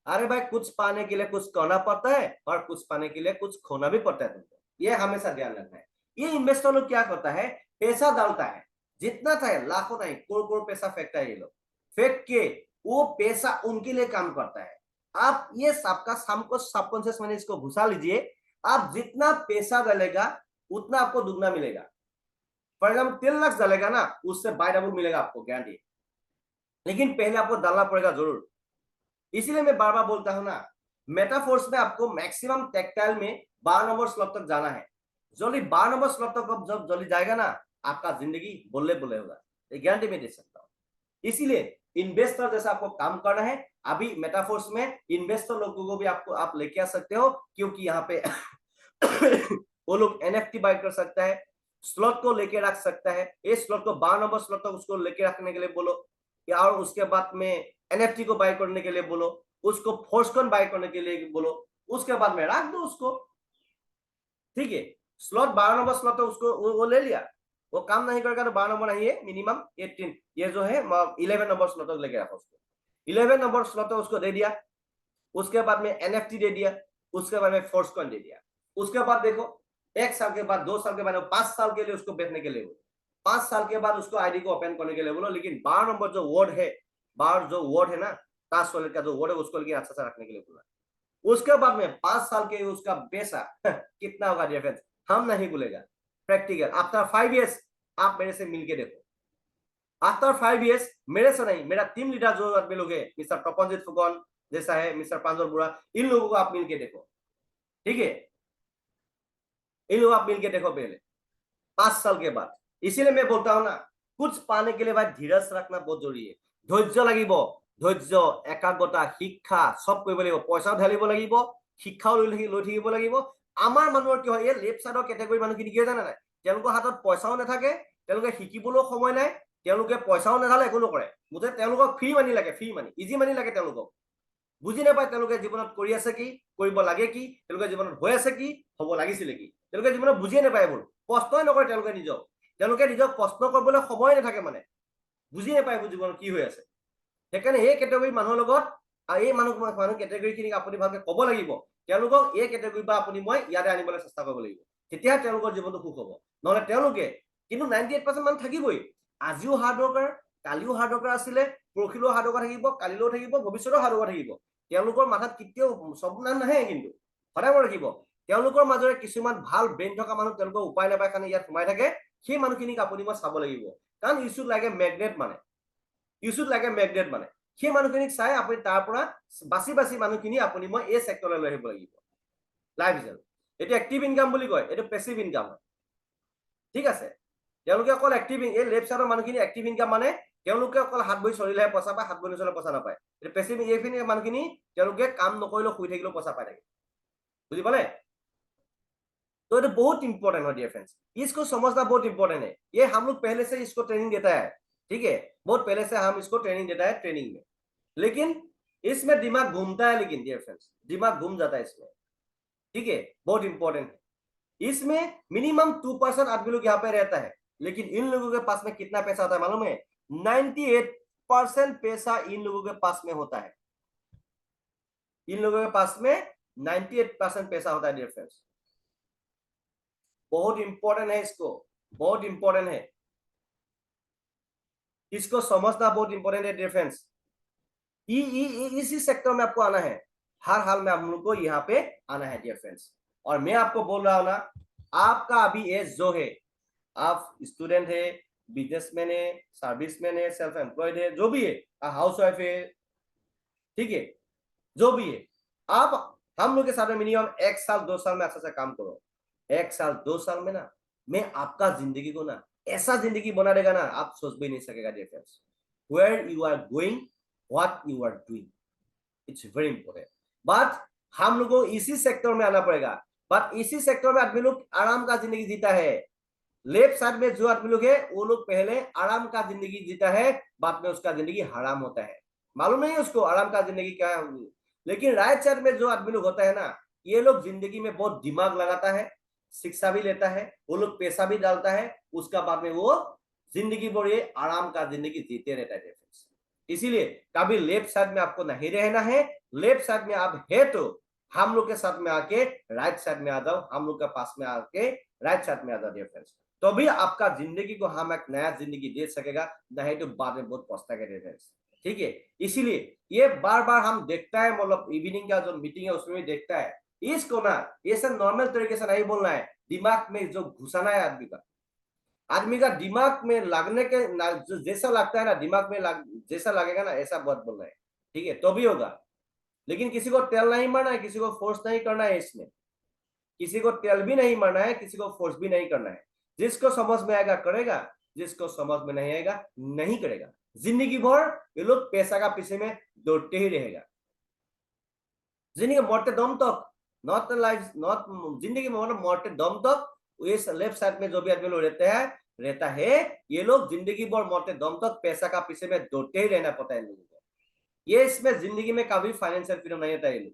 अरे भाई, कुछ पाने के लिए कुछ करना पड़ता है और कुछ पाने के लिए कुछ खोना भी पड़ता है तुमको, ये हमेशा ध्यान रखना है। ये इन्वेस्टर लोग क्या करता है? पैसा डालता है, जितना चाहे, लाखों नहीं करोड़ पैसा फेंकता है। ये लोग फेंक के वो पैसा उनके लिए काम करता है। आप ये सबका हमको सबकॉन्शियस मैंने इसको घुसा लीजिए। आप जितना पैसा डालेगा उतना आपको दुगना मिलेगा। फॉर एग्जाम्पल 3 लाख डालेगा ना, उससे 2 डबल मिलेगा आपको, गारंटी। लेकिन पहले आपको डालना पड़ेगा जरूर। इसीलिए मैं बार बार बोलता हूं ना, मेटाफोर्स में आपको मैक्सिमम टेक्टाइल में 12 नंबर स्लॉट तक जाना है। जल्दी 12 नंबर स्लॉट तक जब जल्दी जाएगा ना, आपका जिंदगी बोले बोले होगा, ये गारंटी मैं दे सकता हूँ। इसीलिए इन्वेस्टर जैसा आपको काम करना है। अभी मेटाफोर्स में इन्वेस्टर लोगों को भी आप लेके आ सकते हो, क्योंकि यहाँ पे वो लोग एनएफटी बाय कर सकता है, स्लॉट को लेके रख सकता है। इस स्लॉट को 12 नंबर स्लॉट तक उसको लेके रखने के लिए बोलो, या और उसके बाद में एनएफटी को बाय करने के लिए बोलो, उसको फोर्सकॉन बाय करने के लिए बोलो, उसके बाद में रख दो उसको। ठीक है, स्लॉट 12 नंबर स्लॉट तो उसको वो ले लिया, वो काम नहीं करेगा तो 12 नंबर नहीं है, मिनिमम 18 ये जो है 11 नंबर स्लॉट तक लेके रखो उसको। 11 नंबर स्लॉट उसको दे दिया, उसके बाद में एनएफटी दे दिया, उसके बाद में फोर्सकॉन दे दिया। उसके बाद देखो 1 साल के बाद, 2 साल के बाद, 5 साल के लिए उसको बेचने के लिए बोलो, 5 साल के बाद उसको आईडी को ओपन करने के लिए बोलो। लेकिन 12 नंबर जो वर्ड है, 12 जो वर्ड है ना, ताश वाले का जो वर्ड है, उसको लेके अच्छा से रखने के लिए बोला। उसके बाद में 5 साल के उसका पैसा कितना होगा डिफरेंस, हम नहीं भूलेगा। प्रैक्टिकल आफ्टर 5 इयर्स आप मेरे से मिलके देखो। आफ्टर 5 इयर्स मेरे से नहीं, मेरा टीम लीडर जो आदमी लोग है, मिस्टर तपनजीत फुकन जैसा है, मिस्टर प्रांजल बुरा, इन लोगों को आप मिलके देखो। ठीक है, इन लोगों आप मिलके देखो पहले 5 साल के बाद। इसीलिए मैं बोलता हूं ना, कुछ पाने के लिए भाई धीरज रखना बहुत जरूरी है। धैर्य লাগিব, ধৈৰ্য, একাগ্ৰতা, শিক্ষা সব কৰিব লাগিব, পইচাও ঢালিব লাগিব, শিক্ষাও লৈ থাকিব লাগিব। আমাৰ মানুহৰ কি হয়, এই লেফট সাইডৰ কেটেগৰী মানুহখিনি কি জানে নাই, তেওঁলোকৰ হাতত পইচাও নাথাকে, তেওঁলোকে শিকিবলৈও সময় নাই, তেওঁলোকে পইচাও নাঢালে, একো নকৰে। মুঠতে তেওঁলোকক ফ্ৰী মানি লাগে, ফ্ৰী মানি, ইজি মানি লাগে তেওঁলোকক। বুজি নাপায় তেওঁলোকে জীৱনত কৰি আছে কি, কৰিব লাগে কি, তেওঁলোকে জীৱনত হৈ আছে কি, হ'ব লাগিছিলে কি, তেওঁলোকে জীৱনত বুজিয়ে নাপায়। এইবোৰ প্ৰশ্নই নকৰে তেওঁলোকে নিজক প্ৰশ্ন কৰিবলৈ সময় নাথাকে, মানে বুজি নাপায় জীৱনত কি হৈ আছে। সেইকাৰণে এই কেটেগৰী মানুহৰ লগত, এই মানুহ কেটেগৰীখিনিক আপুনি ভালকে ক'ব লাগিব, তেওঁলোকক এই কেটেগৰীৰ পৰা আপুনি মই ইয়াতে আনিবলৈ চেষ্টা কৰিব লাগিব, তেতিয়াহে তেওঁলোকৰ জীৱনটো সুখ হ'ব। নহ'লে তেওঁলোকে কিন্তু 98% মানুহ থাকিবই, আজিও হাৰ্ড ৱৰ্কাৰ, কালিও হাৰ্ড ৱৰ্কাৰ আছিলে, পৰহিলেও হাৰ্ড ৱৰ্কাৰ থাকিব, কালিলৈও থাকিব, ভৱিষ্যতেও হাৰ্ড ৱৰ্কাৰ থাকিব। তেওঁলোকৰ মাথাত কেতিয়াও চব নাহে, কিন্তু সদায় মনত ৰাখিব, তেওঁলোকৰ মাজৰে কিছুমান ভাল ব্ৰেইন থকা মানুহ তেওঁলোকৰ উপায় নাপায় কাৰণে ইয়াত সোমাই থাকে। সেই মানুহখিনিক আপুনি মই চাব লাগিব, কাৰণ you should like a magnet, মানে you should like a magnet, মানে সেই মানুহখিনিক চাই আপুনি তাৰ পৰা বাছি বাছি মানুহখিনি আপুনি মই এই সেক্টৰলৈ লৈ আহিব লাগিব। লাইফ স্টাইল এইটো এক্টিভ ইনকাম বুলি কয়, এইটো পেছিভ ইনকাম হয়। ঠিক আছে, তেওঁলোকে অকল এক্টিভ, এই লেফট সাইডৰ মানুহখিনি এক্টিভ ইনকাম, মানে তেওঁলোকে অকল হাত বহি চলিলেহে পইচা পায়, হাত বহি নচলিলে পইচা নাপায়। এইটো পেছিভ, এইখিনি মানুহখিনি তেওঁলোকে কাম নকৰিলেও শুই থাকিলেও পইচা পাই থাকে। बुझी पाले? तो ये बहुत इंपॉर्टेंट है डियर फ्रेंड्स, इसको समझना बहुत इंपॉर्टेंट है। ये हम लोग पहले से इसको ट्रेनिंग देता है, ठीक है, बहुत पहले से हम इसको ट्रेनिंग देता है ट्रेनिंग में, लेकिन इसमें दिमाग घूमता है, लेकिन डियर फ्रेंड्स दिमाग घूम जाता है इसमें। ठीक है, बहुत इंपॉर्टेंट है। इसमें मिनिमम 2% आदमी लोग यहाँ पे रहता है, लेकिन इन लोगों के पास में कितना पैसा आता है मालूम है? 98% पैसा इन लोगों के पास में होता है। इन लोगों के पास में 98% पैसा होता है डियर फ्रेंड्स। बहुत इंपॉर्टेंट है, इसको बहुत इंपॉर्टेंट है, इसको समझना बहुत इंपॉर्टेंट है डियर फ्रेंड्स। इसी सेक्टर में आपको आना है, हर हाल में आप लोग को यहाँ पे आना है डियर फ्रेंड्स। और मैं आपको बोल रहा हूं ना, आपका अभी एज जो है, आप स्टूडेंट है, बिजनेसमैन है, सर्विसमैन है, सेल्फ एम्प्लॉयड है, जो भी है, हाउस वाइफ है, ठीक है, जो भी है, आप हम लोग के साथ में मिनिमम 1 साल 2 साल में अच्छा सा काम करो। 1 साल 2 साल में ना, मैं आपका जिंदगी को ना ऐसा जिंदगी बना देगा ना, आप सोच भी नहीं सकेगा dear friends. Where you are going, what you are doing, it's very important. But हम लोगों को इसी सेक्टर में आना पड़ेगा। बट इसी सेक्टर में आदमी लोग आराम का जिंदगी जीता है। लेफ्ट साइड में जो आदमी लोग है, वो लोग पहले आराम का जिंदगी जीता है, बाद में उसका जिंदगी हराम होता है। मालूम नहीं उसको आराम का जिंदगी क्या है। लेकिन राइट साइड में जो आदमी लोग होता है ना, ये लोग जिंदगी में बहुत दिमाग लगाता है, शिक्षा भी लेता है, वो लोग पैसा भी डालता है, उसका बाद में वो जिंदगी भर ये आराम का जिंदगी जीते रहता है। इसीलिए कभी लेफ्ट साइड में आपको नहीं रहना है। लेफ्ट साइड में आप है तो हम लोग के साथ में आके राइट साइड में आ जाओ, हम लोग के पास में आके राइट साइड में आ जाओ डियर फ्रेंड्स। तो भी आपका जिंदगी को हम एक नया जिंदगी दे सकेगा, नहीं तो बाद में बहुत पछताएगा डियर फ्रेंड्स। ठीक है, इसीलिए ये बार बार हम देखता है, मतलब इवनिंग का जो मीटिंग है उसमें भी देखता है, इसको ना ये सब नॉर्मल तरीके से नहीं बोलना है, दिमाग में जो घुसाना है आदमी का दिमाग में लगने के जो जैसा लगता है ना, दिमाग में जैसा लगेगा ना, ऐसा बहुत बोलना है। ठीक है, तो भी होगा, लेकिन किसी को तेल नहीं मारना है, किसी को फोर्स नहीं करना है इसमें। किसी को तेल भी नहीं मारना है, किसी को फोर्स भी नहीं करना है। जिसको समझ में आएगा करेगा, जिसको समझ में नहीं आएगा नहीं करेगा। जिंदगी भर ये लोग पैसा का पीछे में दौड़ते ही रहेगा, जिंदगी मरते दम तक, नॉट लाइफ नॉट जिंदगी में मतलब मरते दम तक। इस लेफ्ट साइड में जो भी आदमी लोग रहता है ये लोग जिंदगी भर मरते दम तक पैसा का पीछे में दौड़ते ही रहना पड़ता है लोगों को। ये इसमें जिंदगी में कभी फाइनेंशियल फ्रीडम नहीं होता है लोग,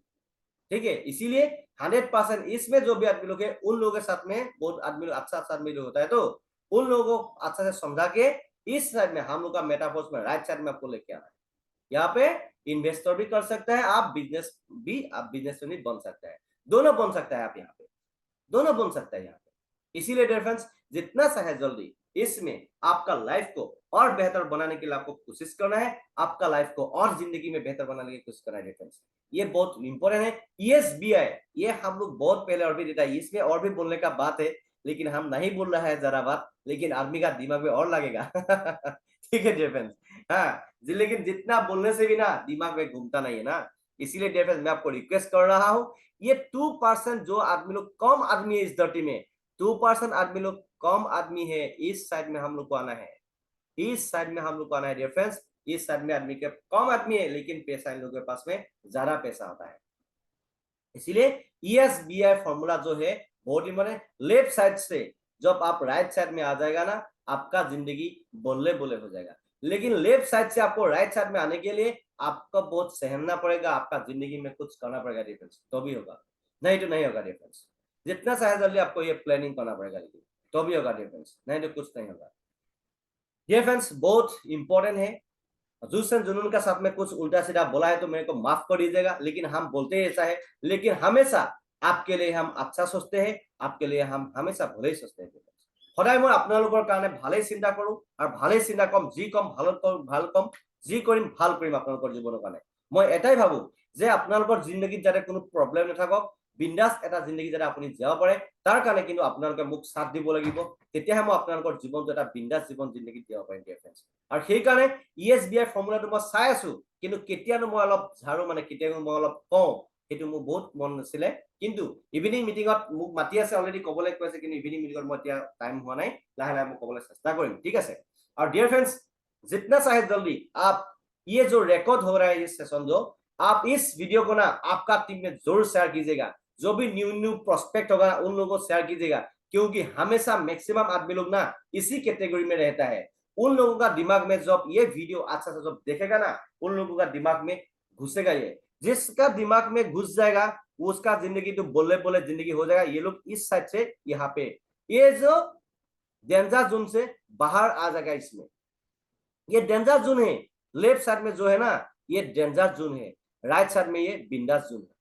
ठीक है। इसीलिए 100% इसमें जो भी आदमी लोग है उन लोगों के साथ में बहुत आदमी लोग अच्छा आदमी लोग होता है, तो उन लोगों को अच्छा से समझा के इस साइड में हम लोग का मेटाफोर्स में राइट साइड में आपको लेके आना है। यहाँ पे इन्वेस्टर भी कर सकता है, आप बिजनेस भी बन सकता है, दोनों बन सकता है आप यहाँ पे, दोनों बन सकता है यहाँ पे। इसीलिए डियर फ्रेंड्स जितना सा है जल्दी इसमें आपका लाइफ को और बेहतर बनाने के लिए आपको कोशिश करना है, आपका लाइफ को और जिंदगी में बेहतर बनाने की कोशिश करना है डियर फ्रेंड्स। ये बहुत इंपॉर्टेंट है। ईएसबीआई ये हम लोग बहुत पहले और भी देता है, इसमें और भी बोलने का बात है लेकिन हम नहीं बोल रहा है जरा बात, लेकिन आदमी का दिमाग में और लगेगा ठीक है डियर फ्रेंड्स। हाँ जी, लेकिन जितना बोलने से भी ना दिमाग में घूमता नहीं है ना, इसीलिए डियर फ्रेंड्स मैं आपको रिक्वेस्ट कर रहा हूँ ये 2% जो आदमी लोग कम आदमी है इस धरती में, 2% आदमी लोग कम आदमी है, इस साइड में हम लोग को आना है, इस साइड में हम लोग को आना है डियर फ्रेंड्स। इस साइड में आदमी के कम आदमी है लेकिन पैसा इन लोगों के पास में ज्यादा पैसा आता है। इसीलिए ईएसबीआई फॉर्मूला जो है बहुत ही मैंने लेफ्ट साइड से जब आप राइट साइड में आ जाएगा ना आपका जिंदगी बोले बोले हो जाएगा। लेकिन लेफ्ट साइड से आपको राइट साइड में आने के लिए आपको बहुत सहना पड़ेगा, आपका जिंदगी में कुछ करना पड़ेगा डिफरेंस, तो भी होगा, नहीं तो नहीं होगा डिफरेंस। जितना चाहे जल्दी आपको ये प्लानिंग करना पड़ेगा लेकिन तो भी होगा डिफरेंस, नहीं तो कुछ नहीं होगा। ये फ्रेंड्स बहुत इंपॉर्टेंट है। जुस्सन जुनून का साथ में कुछ उल्टा सीधा बोला है तो मेरे को माफ कर दीजिएगा, लेकिन हम बोलते ही ऐसा है, लेकिन हमेशा आपके लिए हम अच्छा सोचते हैं, आपके लिए हम हमेशा भले ही सोचते हैं। সদায় মই আপোনালোকৰ কাৰণে ভালেই চিন্তা কৰো আৰু ভালেই চিন্তা কম, যি কম ভাল কম, যি কৰিম ভাল কৰিম আপোনালোকৰ জীৱনৰ কাৰণে। মই এটাই ভাবো যে আপোনালোকৰ জিন্দগীত যাতে কোনো প্ৰব্লেম নাথাকক, বিন্দাস এটা জিন্দগী যাতে আপুনি জীয়াব পাৰে, তাৰ কাৰণে কিন্তু আপোনালোকে মোক সাথ দিব লাগিব, তেতিয়াহে মই আপোনালোকৰ জীৱনটো এটা বিন্দাস জীৱন জিন্দগী জীয়াব পাৰিম ডিয়াৰ ফ্ৰেণ্ডছ। আৰু সেই কাৰণে ইএসবিআই ফৰ্মুলাটো মই চাই আছো, কিন্তু কেতিয়ানো মই অলপ ঝাৰু মানে কেতিয়ানো মই অলপ কওঁ সেইটো মোৰ বহুত মন নাছিলে, কিন্তু ইভিনিং মিটিঙত মোক মাতি আছে অলৰেডি কবলৈ কৈছে, কিন্তু ইভিনিং মিটিঙত মই এতিয়া টাইম হোৱা নাই, লাহে লাহে মই কবলৈ চেষ্টা কৰিম, ঠিক আছে। और डियर फ्रेंड्स जितना चाहे जल्दी आप ये जो रिकॉर्ड हो रहा है इस सेशन जो आप इस वीडियो को ना आपका टीम में जरूर शेयर कीजिएगा, जो भी न्यू प्रोस्पेक्ट होगा उन लोगों को शेयर कीजिएगा, क्योंकि हमेशा मैक्सिमम आदमी लोग ना इसी कैटेगरी में रहता है। उन लोगों का दिमाग में जब ये वीडियो अच्छा से जब देखेगा ना उन लोगों का दिमाग में घुसेगा, ये जिसका दिमाग में घुस जाएगा उसका जिंदगी तो बोले बोले जिंदगी हो जाएगा। ये लोग इस साइड से यहाँ पे ये जो डेंजर जोन से बाहर आ जाएगा, इसमें ये डेंजर जोन है, लेफ्ट साइड में जो है ना ये डेंजर जोन है, राइट साइड में ये बिंदास जोन है।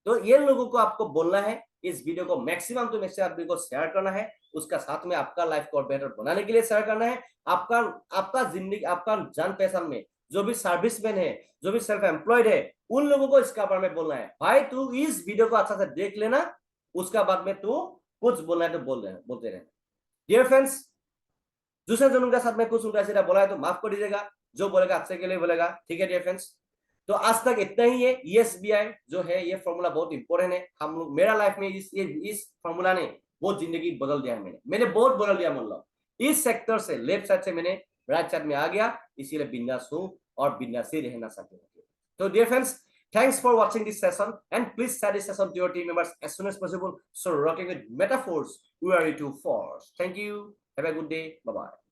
तो ये लोगों को आपको बोलना है, इस वीडियो को मैक्सिमम तो मैक्सिमम आदमी को शेयर करना है, उसका साथ में आपका लाइफ को बेटर बनाने के लिए शेयर करना है। आपका जिंदगी आपका जान पहचान में जो भी सर्विसमैन है, जो भी सेल्फ एम्प्लॉयड है, उन लोगों को इसका बारे में बोलना है, भाई तू इस वीडियो को अच्छा से देख लेना, उसका बाद में तू कुछ बोलना है तो बोलते रहना। डियर फ्रेंड्स दूसरे जनों के साथ में कुछ उल्टा सीधा बोला है तो माफ कर दीजिएगा, जो बोलेगा अच्छे के लिए बोलेगा, ठीक है डियर फ्रेंड्स। तो आज तक इतना ही है। ईएसबीआई जो है ये फॉर्मूला बहुत इंपॉर्टेंट है, हम लोग मेरा लाइफ में इस फॉर्मूला ने बहुत जिंदगी बदल दिया है, मैंने बहुत बदल दिया, मतलब इस सेक्टर से लेफ्ट साइड से मैंने राइट साइड में आ गया, इसीलिए बिंदास हूं और बिंदास ही रहना चाहते हैं। तो dear friends thanks for watching this session and please share this session to your team members as soon as possible. So rocking with metaphors we are to force. Thank you, have a good day, bye bye.